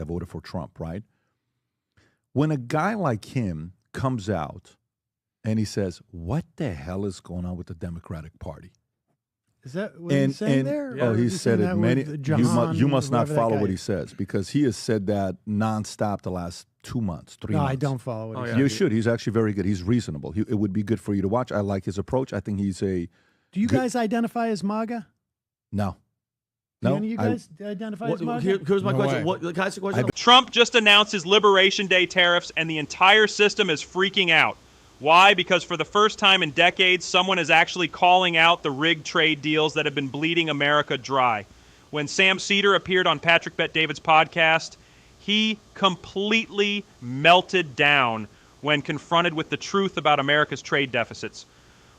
I voted for Trump, right? When a guy like him comes out and he says, what the hell is going on with the Democratic Party? Is that what he's saying there? Oh, he said it many. You must not follow what he says, because he has said that nonstop the last 2 months, 3 months. No, I don't follow what he says. You should. He's actually very good. He's reasonable. It would be good for you to watch. I like his approach. I think he's a... Do you guys identify as MAGA? No. Do any of you guys identify as MAGA? Here's my question. Can I ask a question? Trump just announced his Liberation Day tariffs, and the entire system is freaking out. Why? Because for the first time in decades, someone is actually calling out the rigged trade deals that have been bleeding America dry. When Sam Seder appeared on Patrick Bet-David's podcast, he completely melted down when confronted with the truth about America's trade deficits.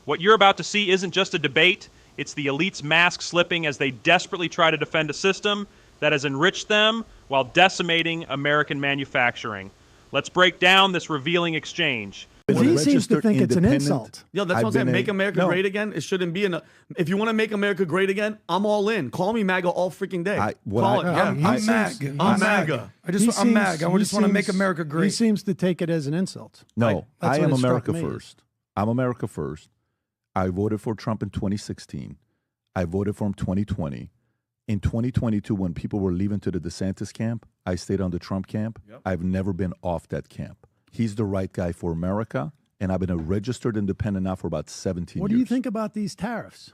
What you're about to see isn't just a debate. It's the elite's mask slipping as they desperately try to defend a system that has enriched them while decimating American manufacturing. Let's break down this revealing exchange. He seems to think it's an insult. Yeah, that's what I'm saying. Make America great again. It shouldn't be if you want to make America great again, I'm all in. Call me MAGA all freaking day. I'm MAGA. I'm MAGA. I'm MAGA. I just want to make America great. He seems to take it as an insult. No, I am America first. I'm America first. I voted for Trump in 2016. I voted for him 2020. In 2022, when people were leaving to the DeSantis camp, I stayed on the Trump camp. Yep. I've never been off that camp. He's the right guy for America, and I've been a registered independent now for about 17 years. What do you think about these tariffs?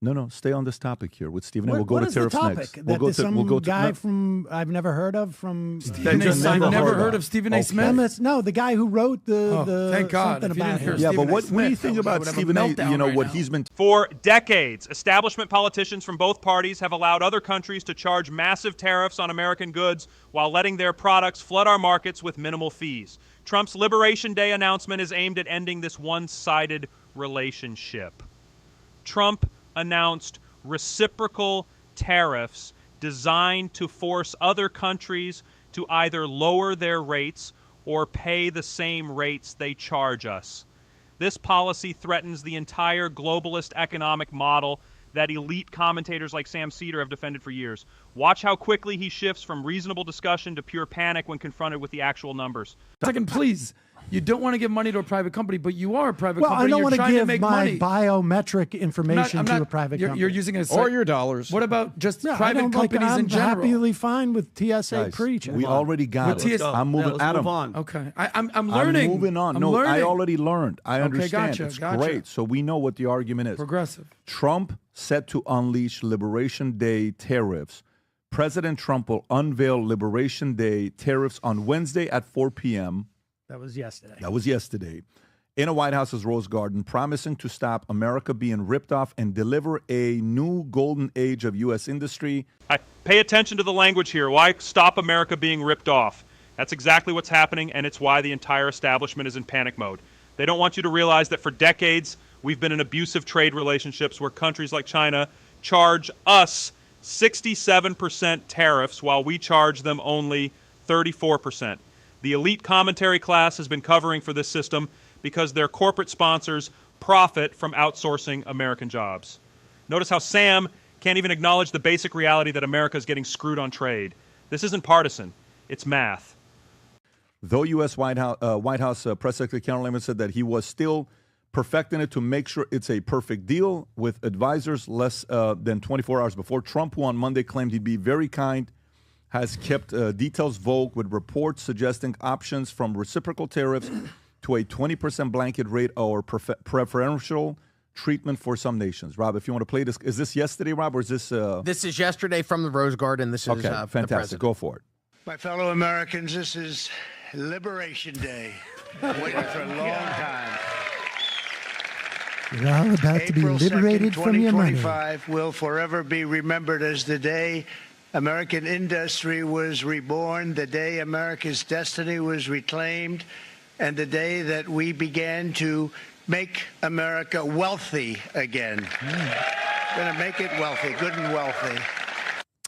No, stay on this topic here with Stephen A. We'll go to tariffs next. We'll go to guy from I've never heard of from Stephen A. I've never heard of Stephen A. Smith. No, the guy who wrote the thank God. Something about him. Yeah, but what do you think about Stephen A.? You know what he's been. For decades, establishment politicians from both parties have allowed other countries to charge massive tariffs on American goods while letting their products flood our markets with minimal fees. Trump's Liberation Day announcement is aimed at ending this one-sided relationship. Trump announced reciprocal tariffs designed to force other countries to either lower their rates or pay the same rates they charge us. This policy threatens the entire globalist economic model that elite commentators like Sam Seder have defended for years. Watch how quickly he shifts from reasonable discussion to pure panic when confronted with the actual numbers. Second, please. You don't want to give money to a private company, but you are a private company. Well, I don't want to give make my money. biometric information to a private company. You're using a or your dollars. What about just private companies in general? I'm happily fine with TSA pre-check. We already got it. I'm moving. Adam, on. Okay, I'm learning. I'm moving on. I already learned. I understand. Gotcha, it's great. So we know what the argument is. Progressive. Trump set to unleash Liberation Day tariffs. President Trump will unveil Liberation Day tariffs on Wednesday at 4 p.m. That was yesterday. In a White House's Rose Garden, promising to stop America being ripped off and deliver a new golden age of U.S. industry. Pay attention to the language here. Why stop America being ripped off? That's exactly what's happening, and it's why the entire establishment is in panic mode. They don't want you to realize that for decades, we've been in abusive trade relationships where countries like China charge us 67% tariffs while we charge them only 34%. The elite commentary class has been covering for this system because their corporate sponsors profit from outsourcing American jobs. Notice how Sam can't even acknowledge the basic reality that America is getting screwed on trade. This isn't partisan. It's math. Though U.S. White House Press Secretary Karen Lehman said that he was still perfecting it to make sure it's a perfect deal with advisors less than 24 hours before, Trump, who on Monday claimed he'd be very kind, has kept details vague with reports suggesting options from reciprocal tariffs to a 20% blanket rate or preferential treatment for some nations. Rob, if you want to play this, is this yesterday, Rob, or is this... This is yesterday from the Rose Garden. This is okay, fantastic. Go for it. My fellow Americans, this is Liberation Day. I've waited for a long time. You're all about to be liberated from your money. 2025 will forever be remembered as the day American industry was reborn, the day America's destiny was reclaimed, and the day that we began to make America wealthy again. Going to make it wealthy, good and wealthy.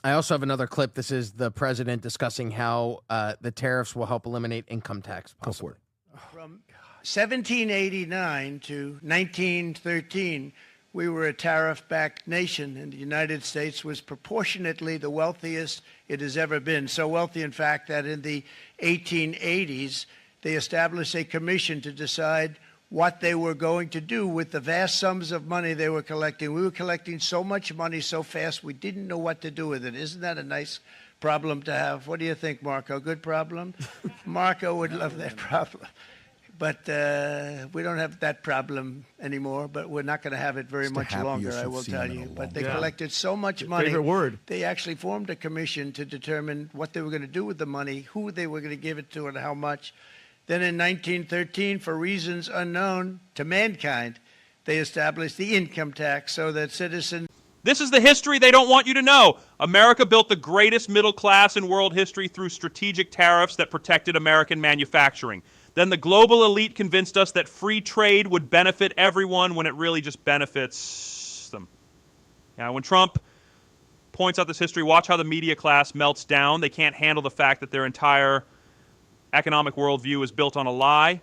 I also have another clip. This is the president discussing how the tariffs will help eliminate income tax. Possibly. Go for it. From 1789 to 1913, we were a tariff-backed nation, and the United States was proportionately the wealthiest it has ever been. So wealthy, in fact, that in the 1880s, they established a commission to decide what they were going to do with the vast sums of money they were collecting. We were collecting so much money so fast, we didn't know what to do with it. Isn't that a nice problem to have? What do you think, Marco? Good problem? Marco would love that problem. But we don't have that problem anymore, but we're not going to have it very much longer, I will tell you. But they collected so much money. Favorite word. They actually formed a commission to determine what they were going to do with the money, who they were going to give it to, and how much. Then in 1913, for reasons unknown to mankind, they established the income tax so that citizens... This is the history they don't want you to know. America built the greatest middle class in world history through strategic tariffs that protected American manufacturing. Then the global elite convinced us that free trade would benefit everyone when it really just benefits them. Now, when Trump points out this history, watch how the media class melts down. They can't handle the fact that their entire economic worldview is built on a lie.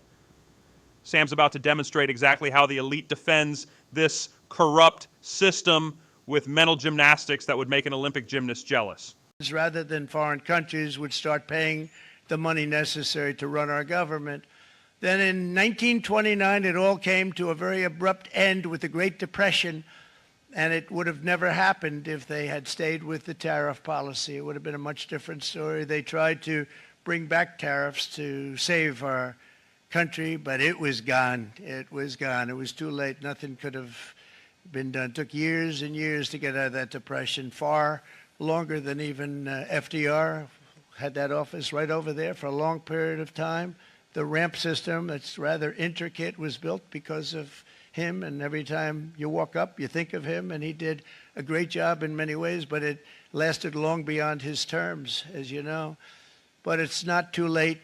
Sam's about to demonstrate exactly how the elite defends this corrupt system with mental gymnastics that would make an Olympic gymnast jealous. Rather than foreign countries would start paying the money necessary to run our government. Then in 1929, it all came to a very abrupt end with the Great Depression, and it would have never happened if they had stayed with the tariff policy. It would have been a much different story. They tried to bring back tariffs to save our country, but it was gone. It was gone. It was too late. Nothing could have been done. It took years and years to get out of that depression, far longer than even FDR had that office right over there for a long period of time. The ramp system, that's rather intricate, was built because of him, and every time you walk up, you think of him, and he did a great job in many ways, but it lasted long beyond his terms, as you know. But it's not too late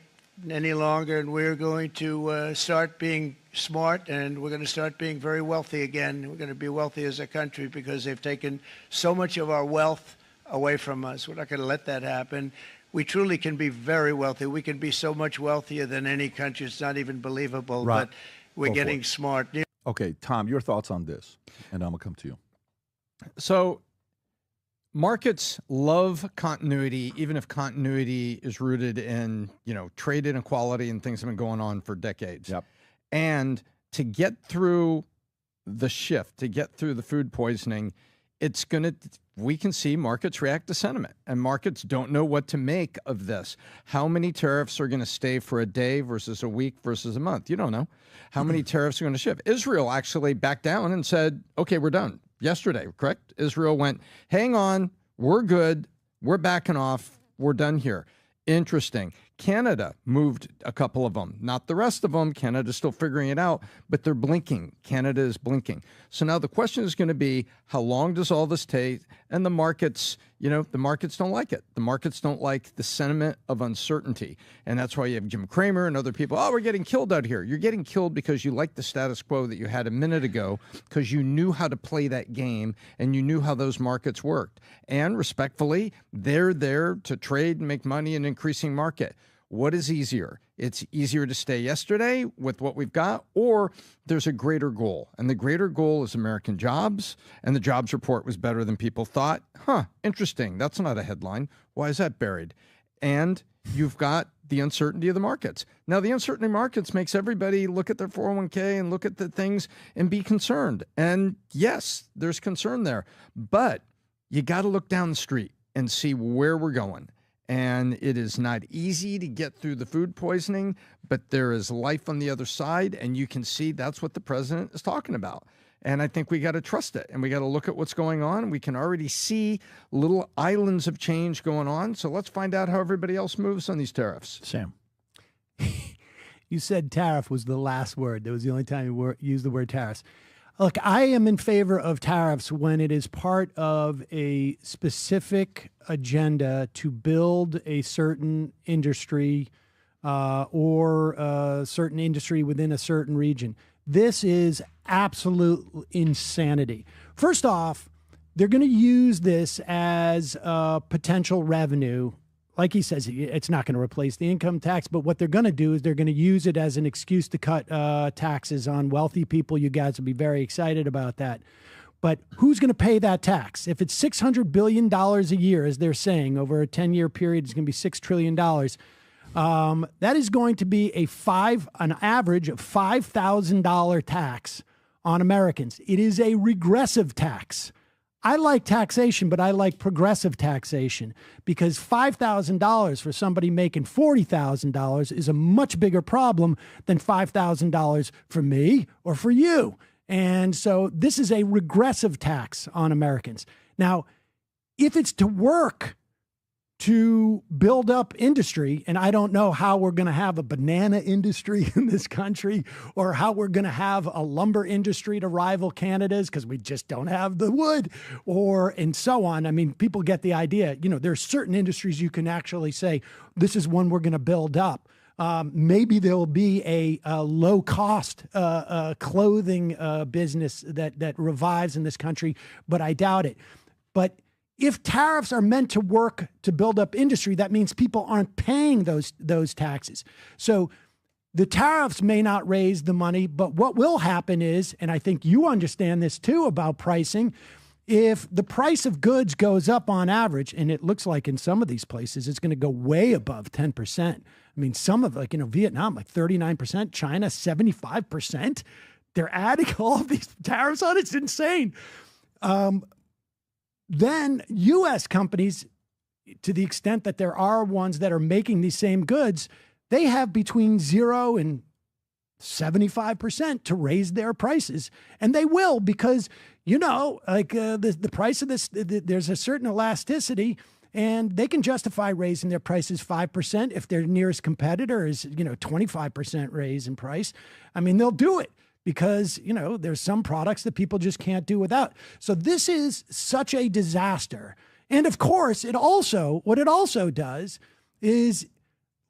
any longer, and we're going to start being smart, and we're going to start being very wealthy again. We're going to be wealthy as a country because they've taken so much of our wealth away from us. We're not going to let that happen. We truly can be very wealthy. We can be so much wealthier than any country. It's not even believable, right. But we're getting smart. Okay, Tom, your thoughts on this, and I'm going to come to you. So markets love continuity, even if continuity is rooted in, trade inequality and things have been going on for decades. Yep. And to get through the shift, to get through the food poisoning, we can see markets react to sentiment, and markets don't know what to make of this. How many tariffs are going to stay for a day versus a week versus a month? You don't know. How many tariffs are going to shift? Israel actually backed down and said, okay, we're done. Yesterday, correct? Israel went, hang on, we're good. We're backing off. We're done here. Interesting. Canada moved a couple of them, not the rest of them. Canada's still figuring it out, but they're blinking. Canada is blinking. So now the question is going to be, how long does all this take? And the markets, the markets don't like it. The markets don't like the sentiment of uncertainty. And that's why you have Jim Cramer and other people, we're getting killed out here. You're getting killed because you like the status quo that you had a minute ago, because you knew how to play that game and you knew how those markets worked. And respectfully, they're there to trade and make money in an increasing market. What is easier? It's easier to stay yesterday with what we've got, or there's a greater goal. And the greater goal is American jobs, and the jobs report was better than people thought. Interesting. That's not a headline. Why is that buried? And you've got the uncertainty of the markets. Now, the uncertainty of markets makes everybody look at their 401k and look at the things and be concerned. And yes, there's concern there, but you got to look down the street and see where we're going. And it is not easy to get through the food poisoning, but there is life on the other side, and you can see that's what the president is talking about. And I think we got to trust it, and we got to look at what's going on. We can already see little islands of change going on. So let's find out how everybody else moves on these tariffs. Sam. You said tariff was the last word. That was the only time you used the word tariffs. Look, I am in favor of tariffs when it is part of a specific agenda to build a certain industry or a certain industry within a certain region. This is absolute insanity. First off, they're going to use this as potential revenue like he says, it's not going to replace the income tax, but what they're going to do is they're going to use it as an excuse to cut taxes on wealthy people. You guys will be very excited about that. But who's going to pay that tax? If it's $600 billion a year, as they're saying, over a 10-year period, it's going to be $6 trillion. That is going to be an average of $5,000 tax on Americans. It is a regressive tax. I like taxation, but I like progressive taxation because $5,000 for somebody making $40,000 is a much bigger problem than $5,000 for me or for you. And so this is a regressive tax on Americans. Now, if it's to work to build up industry, and I don't know how we're going to have a banana industry in this country or how we're going to have a lumber industry to rival Canada's because we just don't have the wood and so on. I mean, people get the idea. You know, there's certain industries you can actually say, this is one we're going to build up. Maybe there'll be a low-cost clothing business that revives in this country, but I doubt it. But if tariffs are meant to work to build up industry, that means people aren't paying those taxes. So the tariffs may not raise the money, but what will happen is, and I think you understand this too about pricing, if the price of goods goes up on average, and it looks like in some of these places it's going to go way above 10%. I mean, some of Vietnam, like 39%, China, 75%. They're adding all of these tariffs on. It's insane. Then U.S. companies, to the extent that there are ones that are making these same goods, they have between 0 and 75% to raise their prices. And they will because, the price of this, there's a certain elasticity. And they can justify raising their prices 5% if their nearest competitor is, 25% raise in price. I mean, they'll do it because, there's some products that people just can't do without. So this is such a disaster. And of course, what it also does is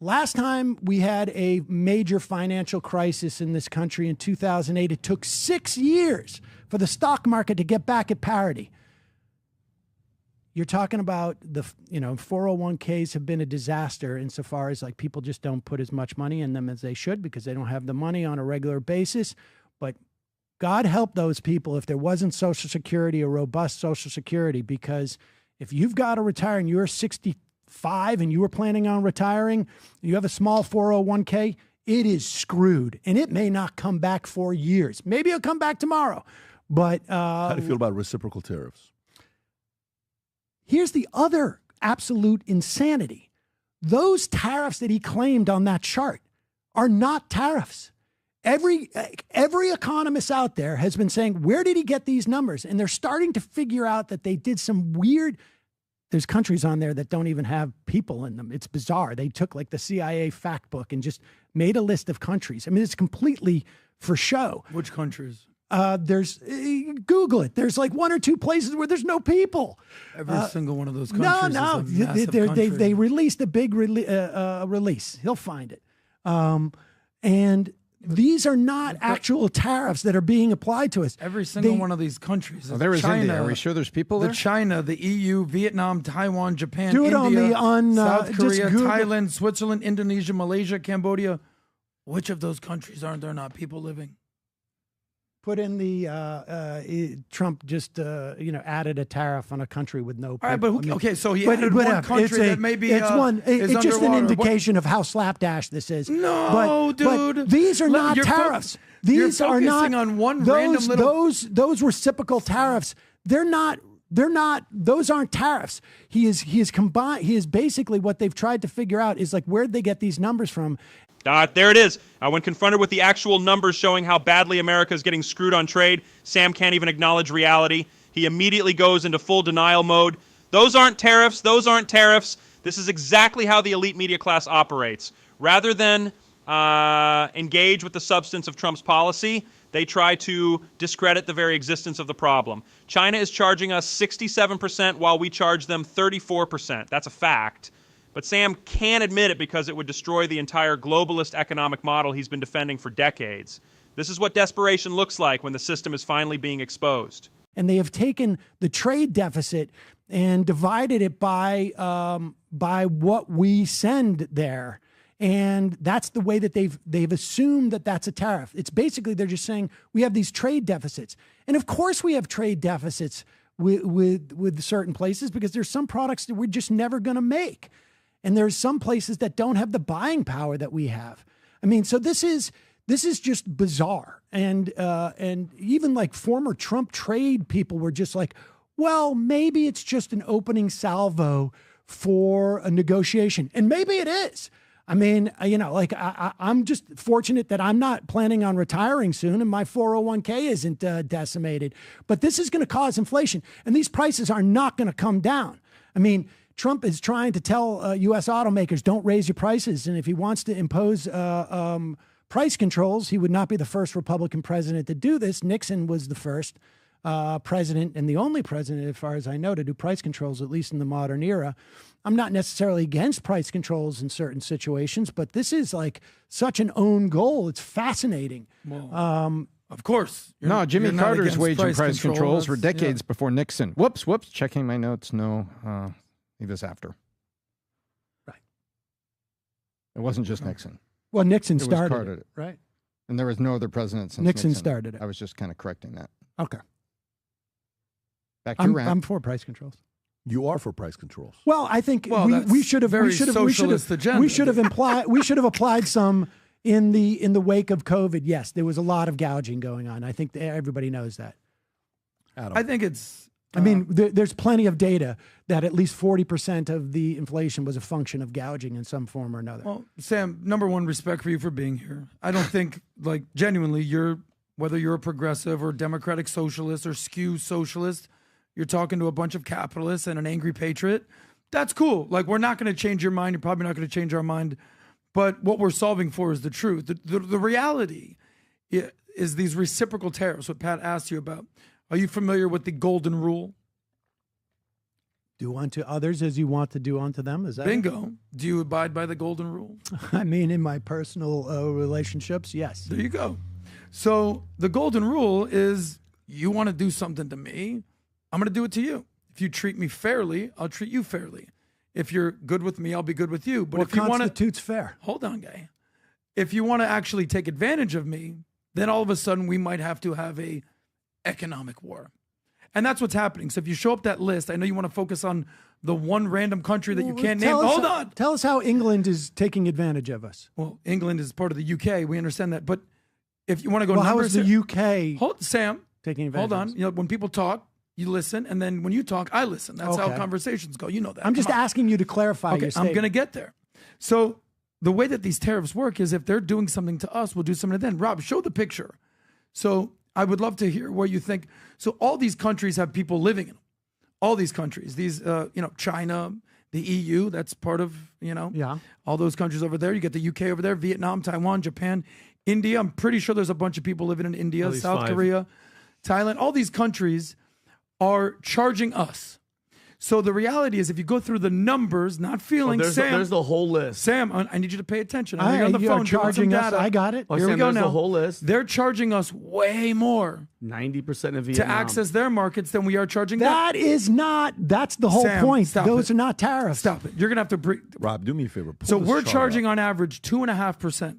last time we had a major financial crisis in this country in 2008, it took 6 years for the stock market to get back at parity. You're talking about 401ks have been a disaster insofar as like people just don't put as much money in them as they should because they don't have the money on a regular basis. But God help those people if there wasn't Social Security, a robust Social Security, because if you've got to retire and you're 65 and you were planning on retiring, you have a small 401k, it is screwed. And it may not come back for years. Maybe it'll come back tomorrow. But how do you feel about reciprocal tariffs? Here's the other absolute insanity. Those tariffs that he claimed on that chart are not tariffs. Every economist out there has been saying, where did he get these numbers? And they're starting to figure out that they did some weird, there's countries on there that don't even have people in them. It's bizarre. They took like the CIA fact book and just made a list of countries. I mean, it's completely for show. Which countries? There's Google it. There's like 1 or 2 places where there's no people. Every single one of those countries. No, is a massive country. they released a big release. He'll find it. And these are not actual tariffs that are being applied to us. Every single one of these countries. There is China, India. Are we sure there's people there? China, the EU, Vietnam, Taiwan, Japan, Do it India, on South Korea, Google. Thailand, Switzerland, Indonesia, Malaysia, Cambodia. Which of those countries aren't there not people living? Put in the Trump just added a tariff on a country with no people. All right, but so he added one country that maybe it's just an indication of how slapdash this is. No, dude, but these are not tariffs. These are not on one those random little... those reciprocal tariffs. They're not. Those aren't tariffs. He is combined. He is basically what they've tried to figure out is like where'd they get these numbers from. There it is. When confronted with the actual numbers showing how badly America is getting screwed on trade, Sam can't even acknowledge reality. He immediately goes into full denial mode. Those aren't tariffs. Those aren't tariffs. This is exactly how the elite media class operates. Rather than engage with the substance of Trump's policy, they try to discredit the very existence of the problem. China is charging us 67% while we charge them 34%. That's a fact. But Sam can't admit it because it would destroy the entire globalist economic model he's been defending for decades. This is what desperation looks like when the system is finally being exposed. and they have taken the trade deficit and divided it by what we send there. And that's the way that they've assumed that that's a tariff. It's basically, they're just saying we have these trade deficits. And of course we have trade deficits with certain places, because there's some products that we're just never going to make. And there's some places that don't have the buying power that we have. I mean, so this is just bizarre. And even like former Trump trade people were just like, well, maybe it's just an opening salvo for a negotiation. And maybe it is. I mean, like I'm just fortunate that I'm not planning on retiring soon and my 401k isn't decimated. But this is going to cause inflation, and these prices are not going to come down. I mean, Trump is trying to tell U.S. automakers, don't raise your prices. And if he wants to impose price controls, he would not be the first Republican president to do this. Nixon was the first president and the only president, as far as I know, to do price controls, at least in the modern era. I'm not necessarily against price controls in certain situations, but this is like such an own goal. It's fascinating. Well, of course. No, Jimmy Carter's waging price controls were decades before Nixon. Whoops. Checking my notes. No, he was after. Right. It wasn't just Nixon. Well, Nixon started it. Right. And there was no other president since Nixon started it. I was just kind of correcting that. Okay. Back to I'm for price controls. You are for price controls. Well, I think we should have applied some in the wake of COVID. Yes, there was a lot of gouging going on. I think everybody knows that. I think it's. I mean, there's plenty of data that at least 40% of the inflation was a function of gouging in some form or another. Well, Sam, number one, respect for you for being here. I don't think, like, genuinely, whether you're a progressive or democratic socialist or skew socialist, you're talking to a bunch of capitalists and an angry patriot. That's cool. Like, we're not going to change your mind. You're probably not going to change our mind. But what we're solving for is the truth. The reality is these reciprocal tariffs, what Pat asked you about. Are you familiar with the golden rule? Do unto others as you want to do unto them. Is that bingo? Do you abide by the golden rule? I mean, in my personal relationships, yes. There you go. So the golden rule is, you want to do something to me, I'm going to do it to you. If you treat me fairly, I'll treat you fairly. If you're good with me, I'll be good with you. But what if you want to, constitutes fair? Hold on, guy. If you want to actually take advantage of me, then all of a sudden we might have to have a economic war. And that's what's happening. So if you show up that list, I know you want to focus on the one random country that you can't name. Hold on. Tell us how England is taking advantage of us. Well, England is part of the UK. We understand that. But if you want to go how is the UK Sam, taking advantage of us? You know, when people talk, you listen. And then when you talk, I listen. That's how conversations go. You know that. I'm just asking you to clarify your statement. I'm going to get there. So the way that these tariffs work is, if they're doing something to us, we'll do something to them. Rob, show the picture. So I would love to hear what you think. So all these countries have people living in them. All these countries, these, China, the EU, that's part of, all those countries over there. You get the UK over there, Vietnam, Taiwan, Japan, India. I'm pretty sure there's a bunch of people living in India, South Korea, Thailand. All these countries are charging us. So the reality is, if you go through the numbers, not feelings, Sam. There's the whole list. Sam, I need you to pay attention. I know you're on the phone. Charging us. I got it. Here we go now. The whole list. They're charging us way more 90% of Vietnam to access their markets than we are charging them. That's the whole point. Those are not tariffs. Stop it. You're going to have to bring. Rob, do me a favor. So we're charging on average 2.5%.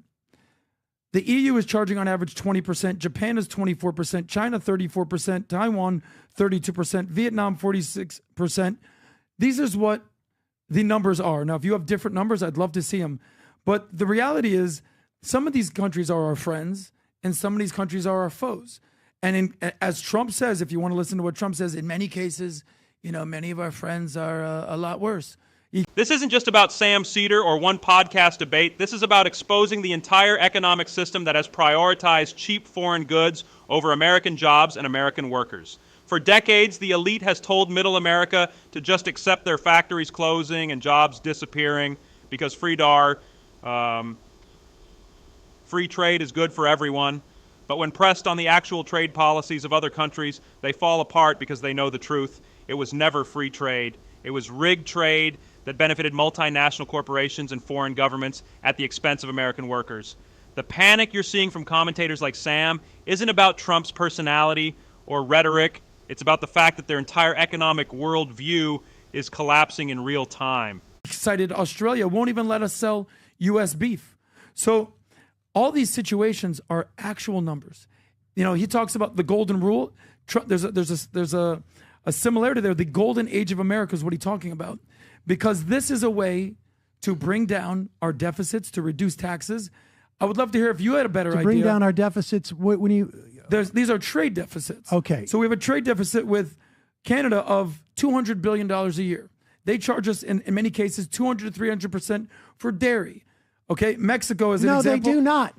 The EU is charging on average 20%. Japan is 24%. China 34%. Taiwan 32%. Vietnam 46%. These is what the numbers are. Now, if you have different numbers, I'd love to see them. But the reality is, some of these countries are our friends, and some of these countries are our foes. And as Trump says, if you want to listen to what Trump says, in many cases, many of our friends are a lot worse. This isn't just about Sam Seder or one podcast debate. This is about exposing the entire economic system that has prioritized cheap foreign goods over American jobs and American workers. For decades, the elite has told middle America to just accept their factories closing and jobs disappearing because free trade is good for everyone. But when pressed on the actual trade policies of other countries, they fall apart because they know the truth. It was never free trade. It was rigged trade that benefited multinational corporations and foreign governments at the expense of American workers. The panic you're seeing from commentators like Sam isn't about Trump's personality or rhetoric It's about the fact that their entire economic worldview is collapsing in real time. Cited Australia won't even let us sell U.S. beef. So all these situations are actual numbers. You know, he talks about the golden rule. There's a similarity there. The golden age of America is what he's talking about, because this is a way to bring down our deficits, to reduce taxes. I would love to hear if you had a better idea. To bring down our deficits, when you... These are trade deficits. Okay. So we have a trade deficit with Canada of $200 billion a year. They charge us, in many cases, 200 to 300% for dairy. Okay, Mexico is an example. No, they do not.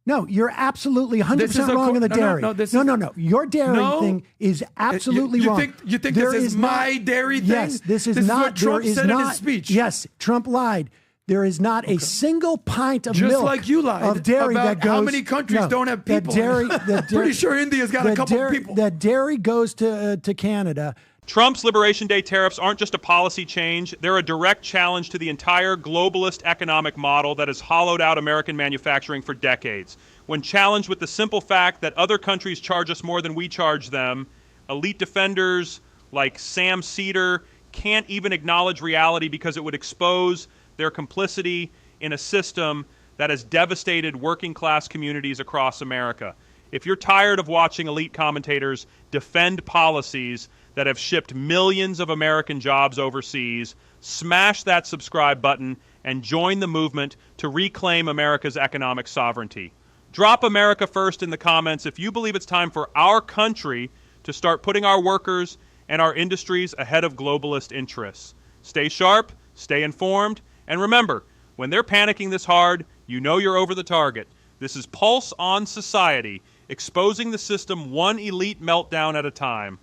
No, you're absolutely 100% wrong on the dairy. No. Your dairy thing is absolutely wrong. You think this is my dairy thing? Yes, this is not. What Trump said in his speech. Yes, Trump lied. There is not a single pint of milk just like you lied of dairy about that goes. How many countries don't have people? Pretty sure India's got a couple people. That dairy goes to Canada. Trump's Liberation Day tariffs aren't just a policy change. They're a direct challenge to the entire globalist economic model that has hollowed out American manufacturing for decades. When challenged with the simple fact that other countries charge us more than we charge them, elite defenders like Sam Seder can't even acknowledge reality because it would expose their complicity in a system that has devastated working class communities across America. If you're tired of watching elite commentators defend policies that have shipped millions of American jobs overseas, smash that subscribe button and join the movement to reclaim America's economic sovereignty. Drop America First in the comments if you believe it's time for our country to start putting our workers and our industries ahead of globalist interests. Stay sharp, stay informed, and remember, when they're panicking this hard, you know you're over the target. This is Pulse on Society, exposing the system one elite meltdown at a time.